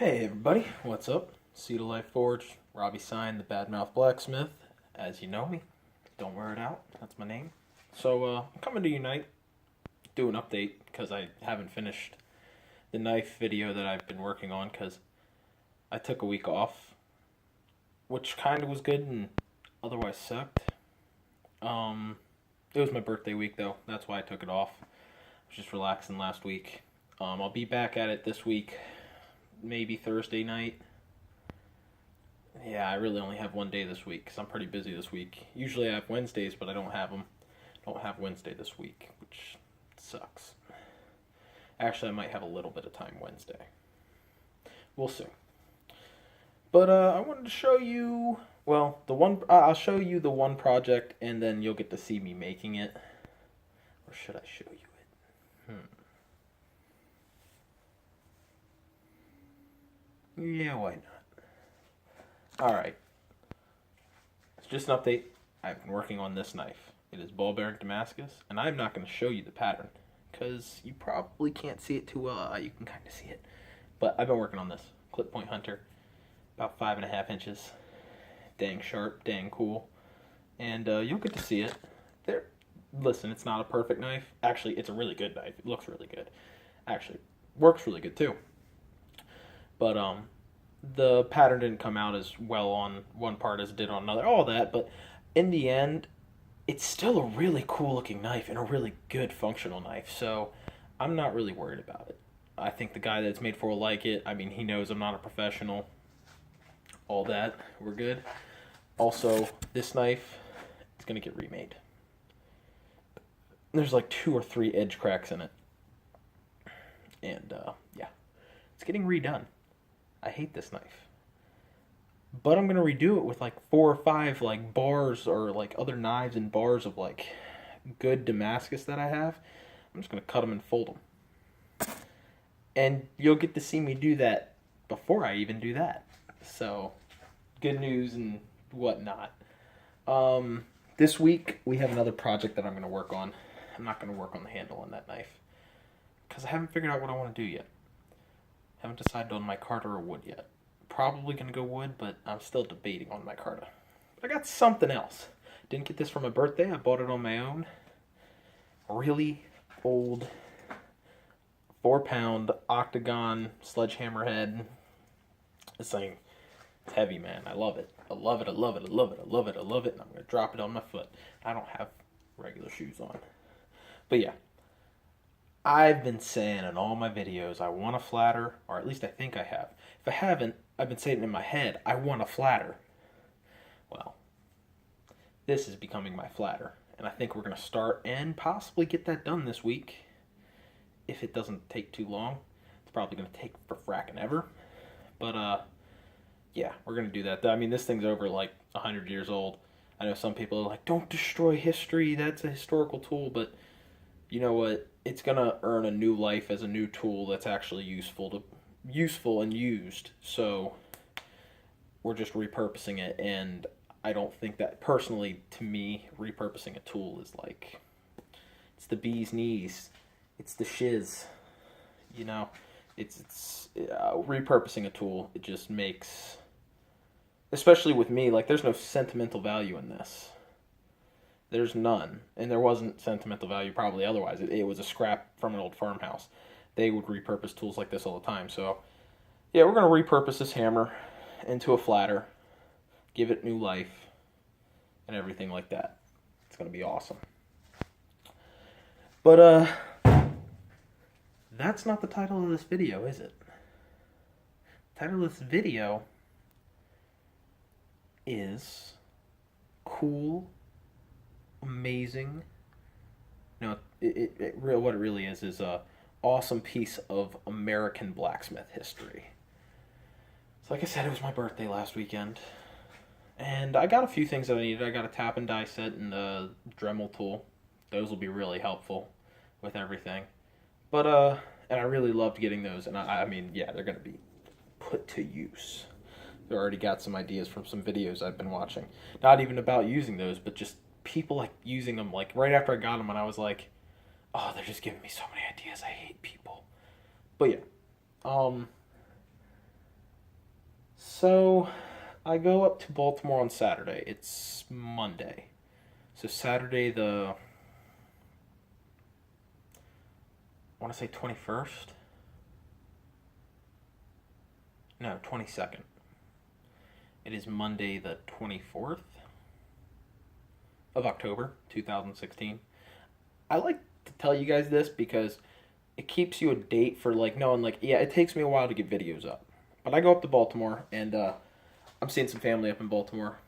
Hey everybody, what's up? Seed of Life Forge, Robbie Sign, the Badmouth Blacksmith. As you know me, don't wear it out, that's my name. I'm coming to you tonight, do an update, because I haven't finished the knife video that I've been working on, because I took a week off, which kind of was good and otherwise sucked. It was my birthday week though, that's why I took it off. I was just relaxing last week. I'll be back at it this week, maybe Thursday night. Yeah, I really only have one day this week because I'm pretty busy this week. Usually I have Wednesdays, but I don't have them. I don't have Wednesday this week, which sucks. Actually, I might have a little bit of time Wednesday. We'll see. But I wanted to show you, I'll show you the one project, and then you'll get to see me making it. Or should I show you it? Yeah, why not? Alright. It's just an update. I've been working on this knife. It is ball bearing Damascus, and I'm not going to show you the pattern, because you probably can't see it too well. You can kind of see it. But I've been working on this. Clip point hunter. About 5.5 inches. Dang sharp, dang cool. And you'll get to see it. There. Listen, it's not a perfect knife. Actually, it's a really good knife. It looks really good. Actually, works really good too. But the pattern didn't come out as well on one part as it did on another. All that, but in the end, it's still a really cool looking knife and a really good functional knife. So I'm not really worried about it. I think the guy that's made for will like it. I mean, he knows I'm not a professional. All that, we're good. Also, this knife is gonna get remade. There's like 2 or 3 edge cracks in it, and yeah, it's getting redone. I hate this knife. But I'm gonna redo it with like 4 or 5 like bars or like other knives and bars of like good Damascus that I have. I'm just gonna cut them and fold them. And you'll get to see me do that before I even do that. So, good news and whatnot. This week we have another project that I'm gonna work on. I'm not gonna work on the handle on that knife, because I haven't figured out what I want to do yet. Haven't decided on micarta or wood yet. Probably gonna go wood, but I'm still debating on micarta. But I got something else. Didn't get this for my birthday. I bought it on my own. A really old 4-pound octagon sledgehammer head. This thing, it's heavy, man. I love it. I love it. I love it. I love it. I love it. I love it. And I'm gonna drop it on my foot. I don't have regular shoes on. But yeah. I've been saying in all my videos I want a flatter, or at least I think I have. If I haven't, I've been saying it in my head, I want a flatter. Well, this is becoming my flatter, and I think we're going to start and possibly get that done this week, if it doesn't take too long. It's probably going to take for frackin' ever, but yeah, we're going to do that. I mean, this thing's over like 100 years old. I know some people are like, don't destroy history, that's a historical tool, but you know what? It's gonna earn a new life as a new tool that's actually useful and used. So we're just repurposing it, and I don't think that, personally, to me, repurposing a tool is like, it's the bee's knees, it's the shiz. You know, it's repurposing a tool. It just makes, especially with me, like there's no sentimental value in this. There's none, and there wasn't sentimental value probably otherwise. It was a scrap from an old farmhouse. They would repurpose tools like this all the time. So, yeah, we're going to repurpose this hammer into a flatter, give it new life, and everything like that. It's going to be awesome. But, that's not the title of this video, is it? The title of this video is Cool, Amazing. No, what it really is a awesome piece of American blacksmith history. So like I said, it was my birthday last weekend, and I got a few things that I needed. I got a tap and die set and a Dremel tool. Those will be really helpful with everything. But and I really loved getting those, and I mean, yeah, they're gonna be put to use. I already got some ideas from some videos I've been watching. Not even about using those, but just people like using them, like right after I got them, and I was like, oh, they're just giving me so many ideas. I hate people. But yeah, So I go up to Baltimore on Saturday. It's Monday. So Saturday the, I want to say 21st? No, 22nd. It is Monday the 24th of October, 2016. I like to tell you guys this because it keeps you a date for like knowing like, yeah, it takes me a while to get videos up. But I go up to Baltimore and I'm seeing some family up in Baltimore.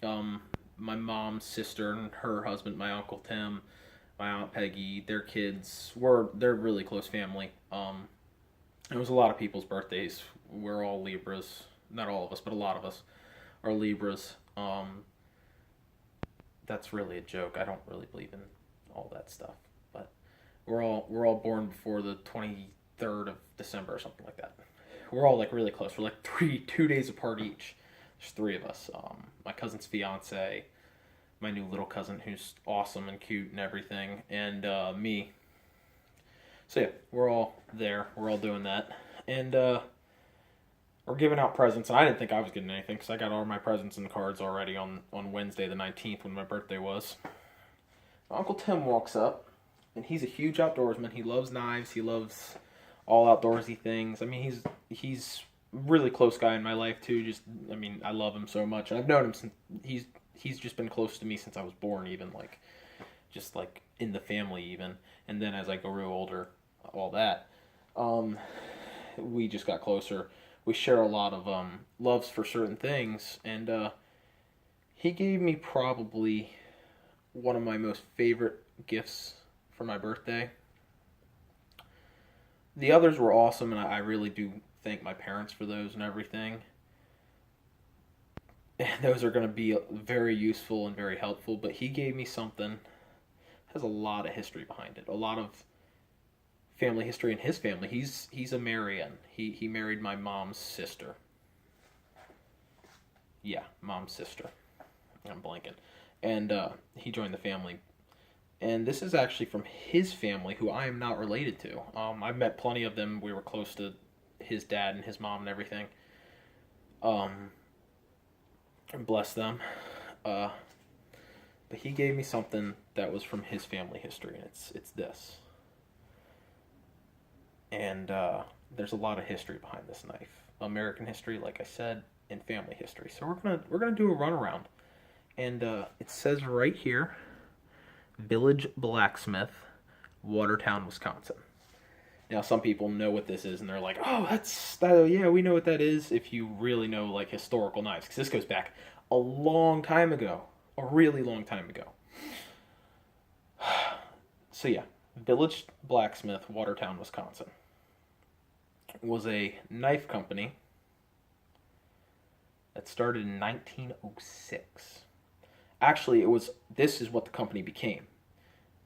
My mom's sister and her husband, my uncle Tim, my aunt Peggy, their kids they're really close family. It was a lot of people's birthdays. We're all Libras, not all of us, but a lot of us are Libras. That's really a joke. I don't really believe in all that stuff, but we're all born before the 23rd of December or something like that. We're all like really close. We're like 2 days apart each. There's three of us. My cousin's fiance, my new little cousin who's awesome and cute and everything, and me. So yeah, we're all there. We're all doing that, and we're giving out presents. And I didn't think I was getting anything because I got all my presents and cards already on Wednesday the 19th when my birthday was. Uncle Tim walks up, and he's a huge outdoorsman. He loves knives. He loves all outdoorsy things. I mean, he's a really close guy in my life too. I love him so much. And I've known him since he's just been close to me since I was born, even like just like in the family even. And then as I grew older, all that, we just got closer. We share a lot of loves for certain things, and he gave me probably one of my most favorite gifts for my birthday. The others were awesome, and I really do thank my parents for those and everything. And those are going to be very useful and very helpful, but he gave me something that has a lot of history behind it. A lot of family history in his family. He's a Marian. He married my mom's sister. Yeah, mom's sister. I'm blanking. And he joined the family. And this is actually from his family, who I am not related to. I've met plenty of them. We were close to his dad and his mom and everything. Bless them. But he gave me something that was from his family history, and it's this. And there's a lot of history behind this knife. American history, like I said, and family history. So we're gonna do a runaround. And it says right here, Village Blacksmith, Watertown, Wisconsin. Now, some people know what this is, and they're like, "Oh, yeah, we know what that is." If you really know like historical knives, because this goes back a long time ago, a really long time ago. So yeah, Village Blacksmith, Watertown, Wisconsin, was a knife company that started in 1906. Actually, this is what the company became.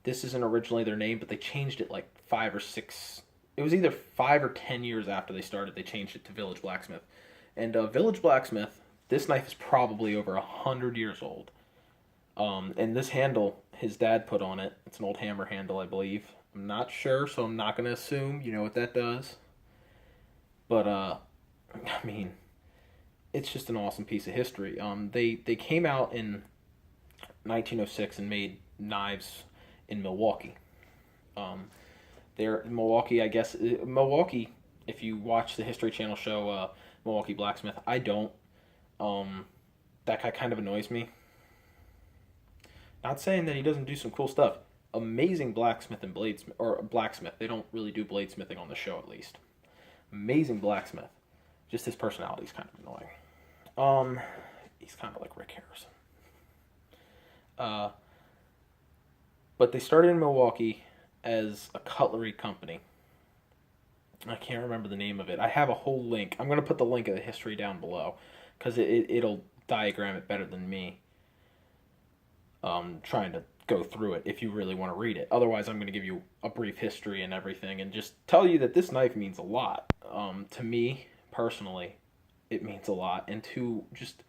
This isn't originally their name, but they changed it like 5 or 6. It was either 5 or 10 years after they started, they changed it to Village Blacksmith. And Village Blacksmith, this knife is probably over 100 years old. And this handle, his dad put on it. It's an old hammer handle, I believe. I'm not sure, so I'm not going to assume. You know what that does. But, I mean, it's just an awesome piece of history. They came out in 1906 and made knives in Milwaukee. They're in Milwaukee, I guess. Milwaukee, if you watch the History Channel show Milwaukee Blacksmith, I don't. That guy kind of annoys me. Not saying that he doesn't do some cool stuff. Amazing blacksmith and bladesmith, or blacksmith. They don't really do bladesmithing on the show, at least. Amazing blacksmith. Just his personality is kind of annoying. He's kind of like Rick Harrison. But they started in Milwaukee as a cutlery company. I can't remember the name of it. I have a whole link. I'm going to put the link of the history down below, because it'll diagram it better than me trying to go through it if you really want to read it. Otherwise, I'm going to give you a brief history and everything and just tell you that this knife means a lot. To me, personally, it means a lot. And to just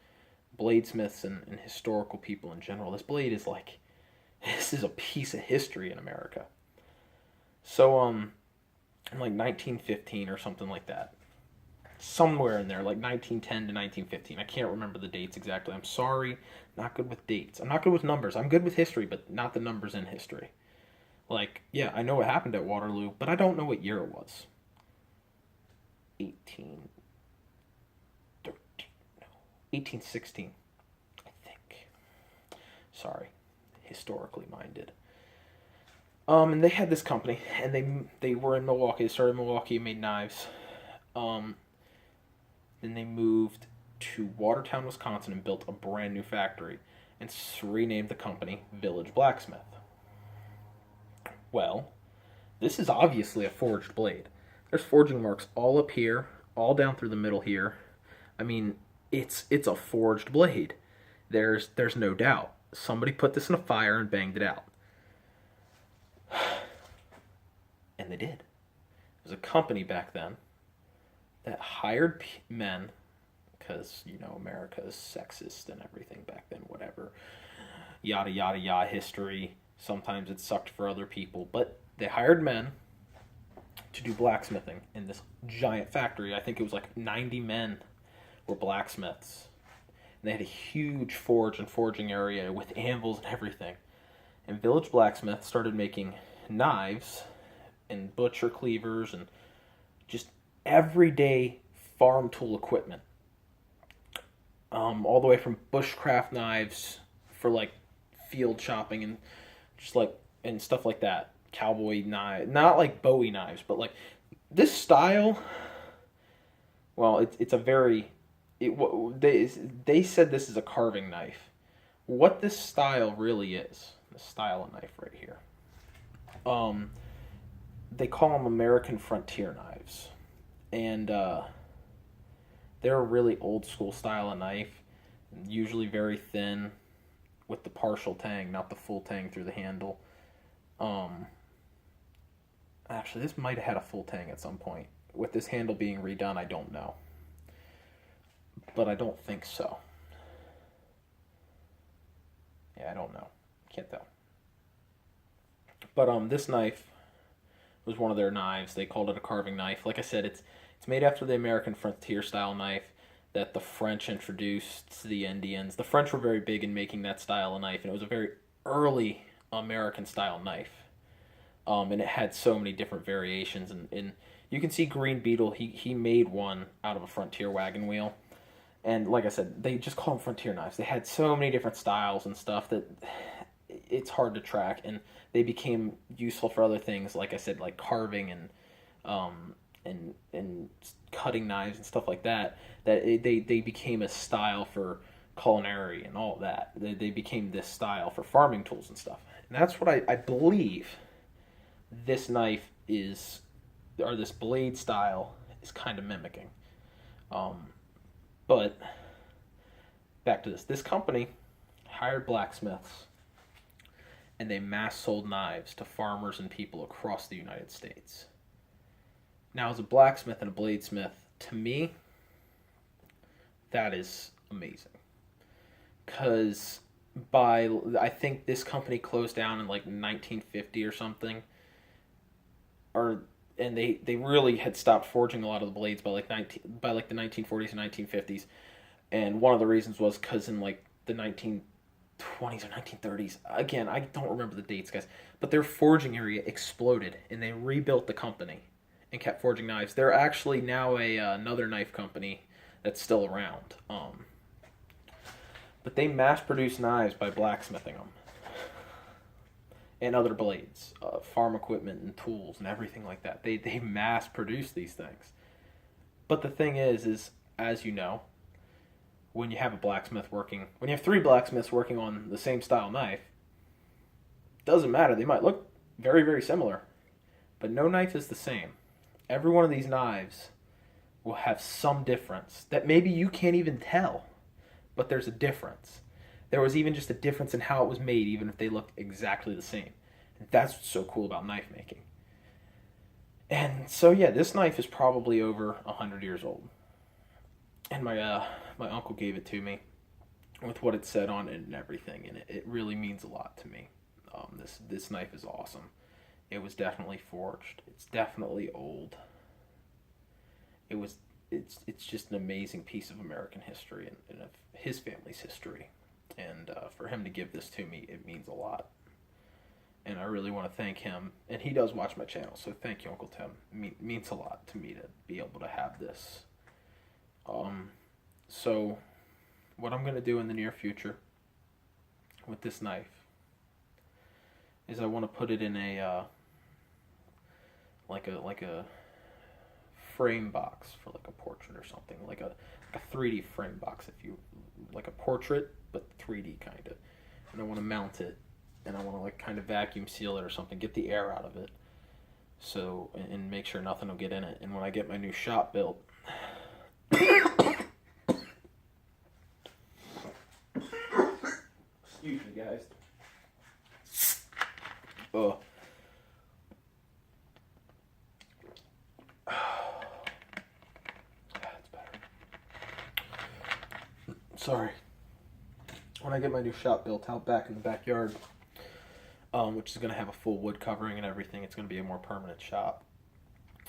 bladesmiths and historical people in general, this blade is like, this is a piece of history in America. So, in like 1915 or something like that, somewhere in there, like 1910 to 1915. I can't remember the dates exactly. I'm sorry, not good with dates. I'm not good with numbers. I'm good with history, but not the numbers in history. Like, yeah, I know what happened at Waterloo, but I don't know what year it was. 1813, no, 1816, I think. Sorry, historically minded. And they had this company, and they were in Milwaukee. They started in Milwaukee and made knives. Um, then they moved to Watertown, Wisconsin, and built a brand new factory, and renamed the company Village Blacksmith. Well, this is obviously a forged blade. There's forging marks all up here, all down through the middle here. I mean, it's a forged blade. There's no doubt. Somebody put this in a fire and banged it out. And they did. It was a company back then that hired men, because, you know, America is sexist and everything back then, whatever. Yada, yada, yada, history. Sometimes it sucked for other people. But they hired men to do blacksmithing in this giant factory. I think it was like 90 men were blacksmiths. And they had a huge forge and forging area with anvils and everything. And Village Blacksmith started making knives and butcher cleavers and just everyday farm tool equipment. All the way from bushcraft knives for like field chopping and just like and stuff like that. Cowboy knives, not like Bowie knives, but like this style. Well, it's a very they said this is a carving knife. What this style really is, the style of knife right here. They call them American frontier knives, and they're a really old school style of knife, usually very thin, with the partial tang, not the full tang through the handle. Actually, this might have had a full tang at some point. With this handle being redone, I don't know, but I don't think so. Yeah, I don't know. Can't tell. But this knife was one of their knives. They called it a carving knife. Like I said, it's made after the American frontier style knife that the French introduced to the Indians. The French were very big in making that style of knife, and it was a very early American style knife. And it had so many different variations. And you can see Green Beetle, he made one out of a frontier wagon wheel. And like I said, they just call them frontier knives. They had so many different styles and stuff that it's hard to track, and they became useful for other things. Like I said, like carving and cutting knives and stuff like that. They became a style for culinary and all of that. They became this style for farming tools and stuff. And that's what I believe this knife is, or this blade style is kind of mimicking. But back to this. This company hired blacksmiths, and they mass sold knives to farmers and people across the United States. Now, as a blacksmith and a bladesmith, to me, that is amazing. Because I think this company closed down in like 1950 or something. And they really had stopped forging a lot of the blades by like the 1940s and 1950s. And one of the reasons was because in like the 1920s or 1930s, again, I don't remember the dates, guys, but their forging area exploded, and they rebuilt the company and kept forging knives. They're actually now another knife company that's still around. But they mass-produce knives by blacksmithing them. And other blades, farm equipment and tools and everything like that. They mass-produce these things. But the thing is, as you know, when you have three blacksmiths working on the same style knife, doesn't matter. They might look very, very similar, but no knife is the same. Every one of these knives will have some difference that maybe you can't even tell, but there's a difference. There was even just a difference in how it was made, even if they looked exactly the same. And that's what's so cool about knife making. And so, yeah, this knife is probably over 100 years old. And my uncle gave it to me with what it said on it and everything, and it really means a lot to me. This knife is awesome. It was definitely forged. It's definitely old. It was it's just an amazing piece of American history and of his family's history. And for him to give this to me, it means a lot. And I really want to thank him. And he does watch my channel, so thank you, Uncle Tim. It means a lot to me to be able to have this. So what I'm going to do in the near future with this knife is I want to put it in a like a frame box for like a portrait or something, like a 3D frame box, if you like a portrait but 3D kind of. And I want to mount it, and I want to like kind of vacuum seal it or something, get the air out of it, so and make sure nothing will get in it. And when I get my new shop built, excuse me, guys. Oh. That's better. Sorry. When I get my new shop built out back in the backyard, which is going to have a full wood covering and everything, it's going to be a more permanent shop.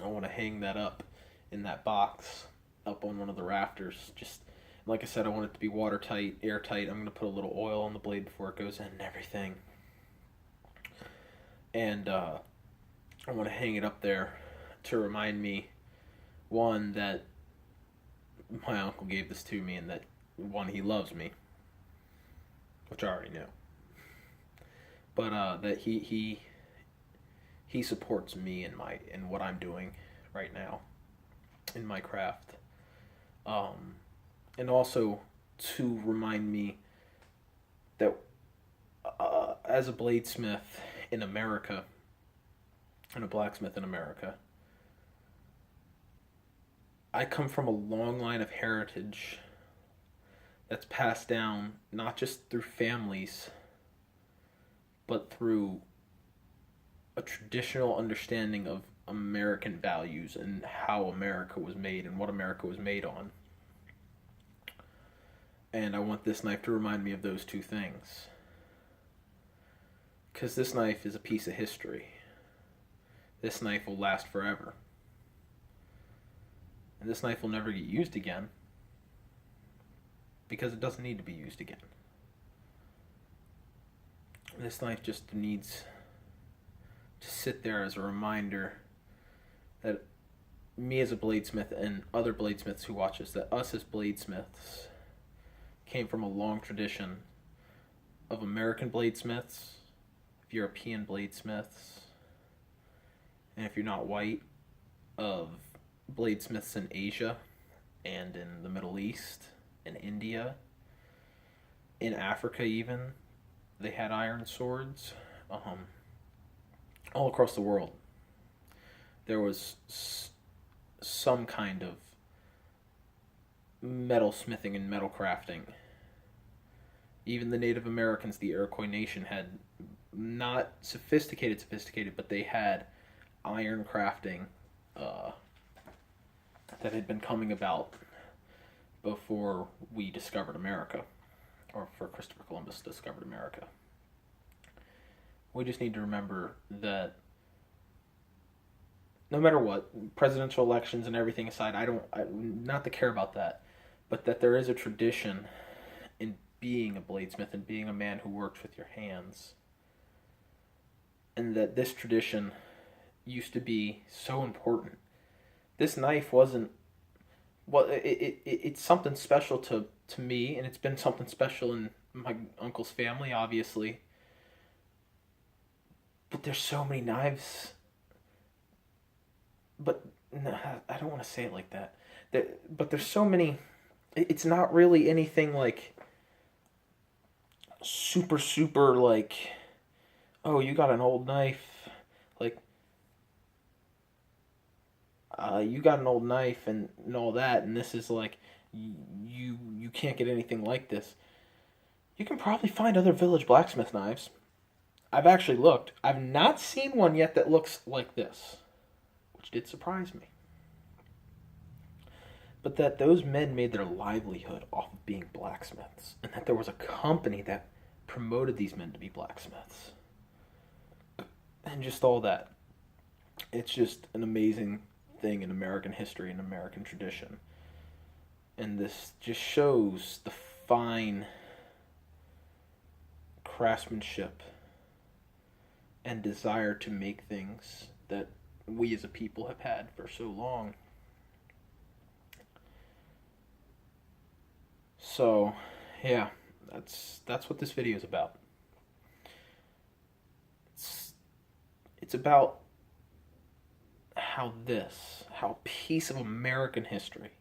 I want to hang that up in that box up on one of the rafters. Just like I said, I want it to be watertight, airtight. I'm going to put a little oil on the blade before it goes in and everything. And I want to hang it up there to remind me, one, that my uncle gave this to me, and that, one, he loves me, which I already knew, but that he supports me in what I'm doing right now in my craft, and also to remind me that as a bladesmith in America, and a blacksmith in America, I come from a long line of heritage that's passed down not just through families, but through a traditional understanding of American values and how America was made and what America was made on. And I want this knife to remind me of those two things, because this knife is a piece of history. This knife will last forever. And this knife will never get used again, because it doesn't need to be used again. This knife just needs to sit there as a reminder that me as a bladesmith and other bladesmiths who watch us, that us as bladesmiths came from a long tradition of American bladesmiths, European bladesmiths, and if you're not white, of bladesmiths in Asia and in the Middle East, in India, in Africa even. They had iron swords. All across the world, there was some kind of metal smithing and metal crafting. Even the Native Americans, the Iroquois Nation, had not sophisticated, but they had iron crafting that had been coming about before we discovered America, or before Christopher Columbus discovered America. We just need to remember that no matter what, presidential elections and everything aside, not to care about that, but that there is a tradition in being a bladesmith and being a man who works with your hands. And that this tradition used to be so important. This knife wasn't, well, it's something special to me, and it's been something special in my uncle's family, obviously. But there's so many knives. But no, I don't want to say it like that. But there's so many. It's not really anything like super like, oh, you got an old knife. Like, you got an old knife and all that, and this is like, you can't get anything like this. You can probably find other village blacksmith knives. I've actually looked. I've not seen one yet that looks like this, which did surprise me. But that those men made their livelihood off of being blacksmiths, and that there was a company that promoted these men to be blacksmiths. And just all that. It's just an amazing thing in American history and American tradition. And this just shows the fine craftsmanship and desire to make things that we as a people have had for so long. So, yeah, that's what this video is about. It's about how Peice of American history,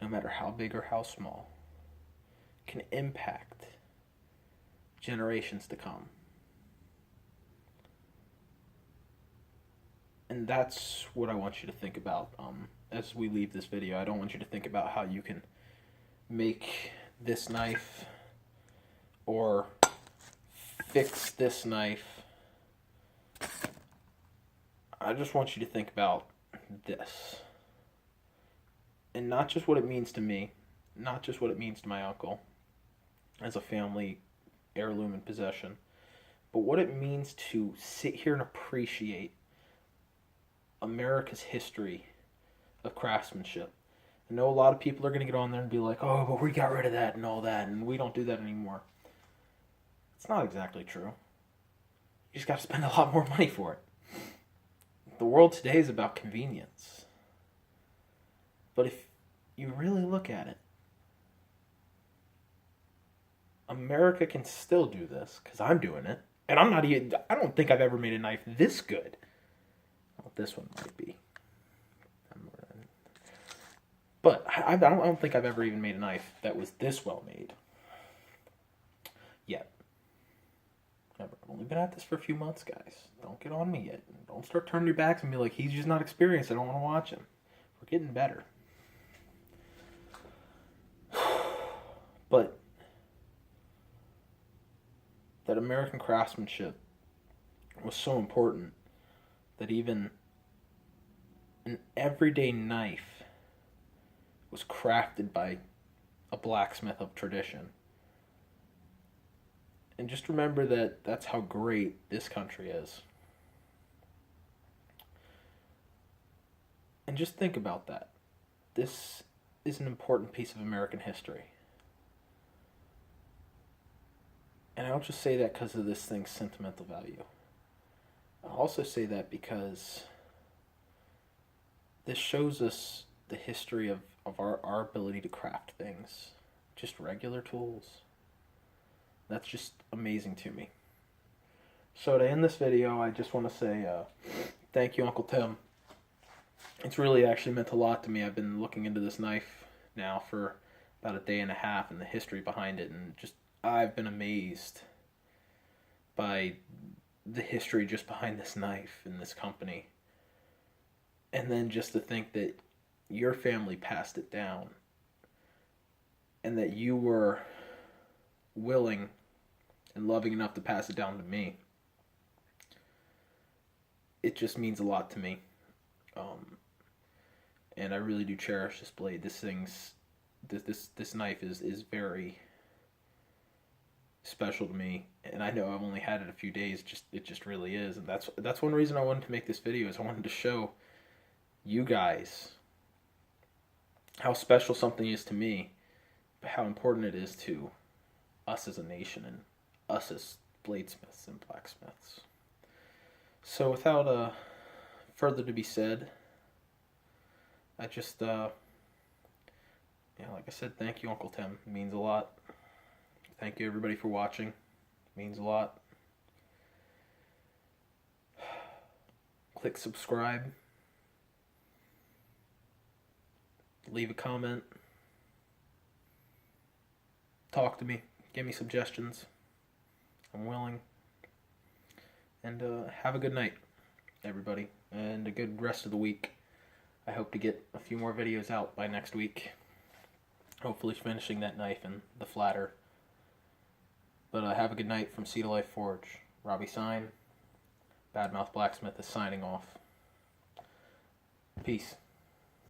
no matter how big or how small, can impact generations to come. And that's what I want you to think about as we leave this video. I don't want you to think about how you can make this knife or fix this knife. I just want you to think about this. And not just what it means to me, not just what it means to my uncle as a family heirloom and possession, but what it means to sit here and appreciate America's history of craftsmanship. I know a lot of people are going to get on there and be like, oh, but we got rid of that and all that, and we don't do that anymore. It's not exactly true. You just got to spend a lot more money for it. The world today is about convenience. But if you really look at it, America can still do this, because I'm doing it. And I don't think I've ever made a knife this good. Well, this one might be. But I don't think I've ever even made a knife that was this well made. Yet. Never. I've only been at this for a few months, guys. Don't get on me yet. Don't start turning your backs and be like, he's just not experienced. I don't want to watch him. We're getting better. But that American craftsmanship was so important that even an everyday knife was crafted by a blacksmith of tradition. And just remember that that's how great this country is. And just think about that. This is an important piece of American history. And I don't just say that because of this thing's sentimental value. I also say that because this shows us the history of our ability to craft things. Just regular tools. That's just amazing to me. So to end this video, I just want to say thank you, Uncle Tim. It's really actually meant a lot to me. I've been looking into this knife now for about a day and a half and the history behind it, and just I've been amazed by the history just behind this knife and this company. And then just to think that your family passed it down and that you were willing and loving enough to pass it down to me. It just means a lot to me. And I really do cherish this blade. This knife is very special to me, and I know I've only had it a few days. It just really is, and that's one reason I wanted to make this video. Is I wanted to show you guys how special something is to me, but how important it is to us as a nation and us as bladesmiths and blacksmiths. So without further to be said, I just like I said, thank you, Uncle Tim. It means a lot. Thank you, everybody, for watching. It means a lot. Click subscribe. Leave a comment. Talk to me. Give me suggestions. I'm willing. And have a good night, everybody. And a good rest of the week. I hope to get a few more videos out by next week. Hopefully finishing that knife and the flatter. But have a good night from Sea to Life Forge. Robbie Sign. Badmouth Blacksmith is signing off. Peace.